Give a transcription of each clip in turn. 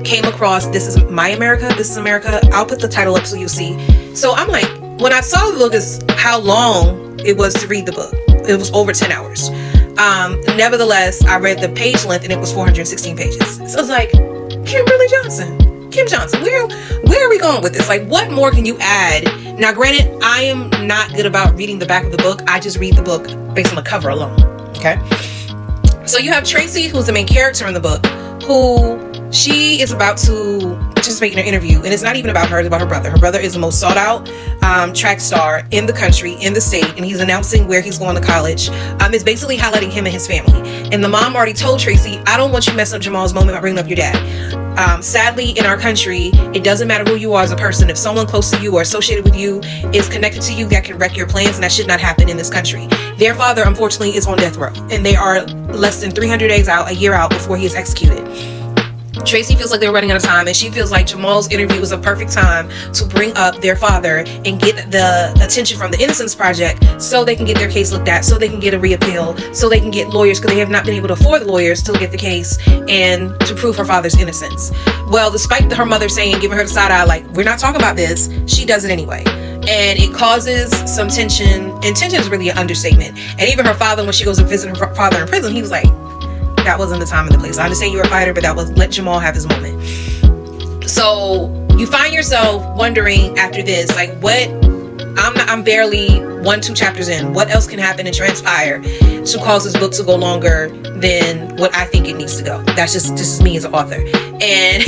came across This Is My America, This Is America. I'll put the title up so you'll see. So I'm like, when I saw the book is how long it was to read the book. It was over 10 hours. Nevertheless, I read the page length and it was 416 pages. So it's like, Kim Johnson, where are we going with this? Like, what more can you add? Now, granted, I am not good about reading the back of the book. I just read the book based on the cover alone. Okay. So you have Tracy, who's the main character in the book, who she is about to participate in an interview, and it's not even about her, it's about her brother. Her brother is the most sought out track star in the country, in the state, and he's announcing where he's going to college. It's basically highlighting him and his family. And the mom already told Tracy, I don't want you messing up Jamal's moment by bringing up your dad. Sadly, in our country, it doesn't matter who you are as a person. If someone close to you or associated with you is connected to you, that can wreck your plans, and that should not happen in this country. Their father, unfortunately, is on death row, and they are less than 300 days out, a year out, before he is executed. Tracy feels like they're running out of time, and she feels like Jamal's interview was a perfect time to bring up their father and get the attention from the Innocence Project so they can get their case looked at, so they can get a reappeal, so they can get lawyers, because they have not been able to afford the lawyers to look at the case and to prove her father's innocence. Well, despite her mother saying, giving her the side eye, like, we're not talking about this, she does it anyway. And it causes some tension, and tension is really an understatement. And even her father, when she goes to visit her father in prison, he was like, that wasn't the time and the place. I understand you're a fighter, but let Jamal have his moment. So you find yourself wondering after this, like, what? I'm barely 1-2 chapters in. What else can happen and transpire to cause this book to go longer than what I think it needs to go? That's just me as an author. And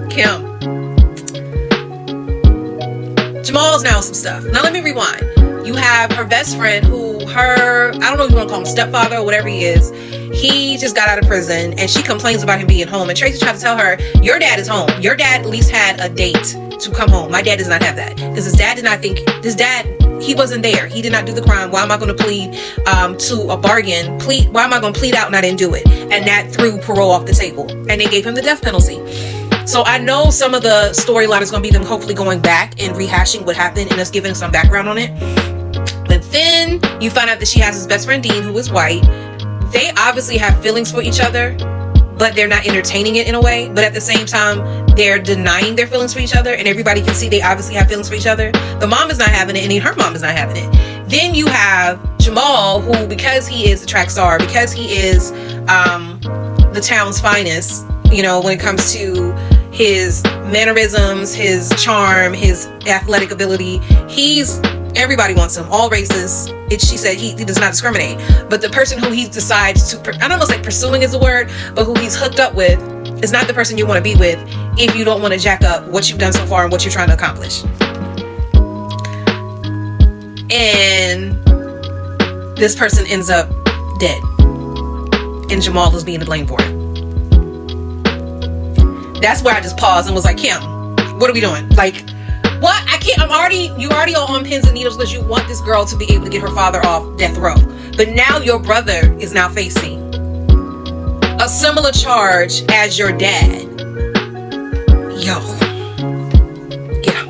Kim. Jamal's now some stuff. Now let me rewind. You have her best friend I don't know if you want to call him stepfather or whatever he is. He just got out of prison and she complains about him being home. And Tracy tried to tell her, your dad is home. Your dad at least had a date to come home. My dad does not have that. Because his dad, he wasn't there. He did not do the crime. Why am I going to plead to a bargain? Why am I going to plead out and I didn't do it? And that threw parole off the table. And they gave him the death penalty. So I know some of the storyline is going to be them hopefully going back and rehashing what happened and us giving some background on it. But then you find out that she has his best friend Dean, who is white. They obviously have feelings for each other, but they're not entertaining it in a way. But at the same time, they're denying their feelings for each other, and everybody can see they obviously have feelings for each other. The mom is not having it, and her mom is not having it. Then you have Jamal, who, because he is a track star, because he is the town's finest, when it comes to his mannerisms, his charm, his athletic ability, everybody wants him, all races. She said he does not discriminate. But the person who he decides to, I don't know if pursuing is the word, but who he's hooked up with is not the person you want to be with if you don't want to jack up what you've done so far and what you're trying to accomplish. And this person ends up dead. And Jamal is being to blame for it. That's where I just paused and was like, Kim, what are we doing? Like, what? You already are on pins and needles because you want this girl to be able to get her father off death row. But now your brother is now facing a similar charge as your dad. Yo. Yeah.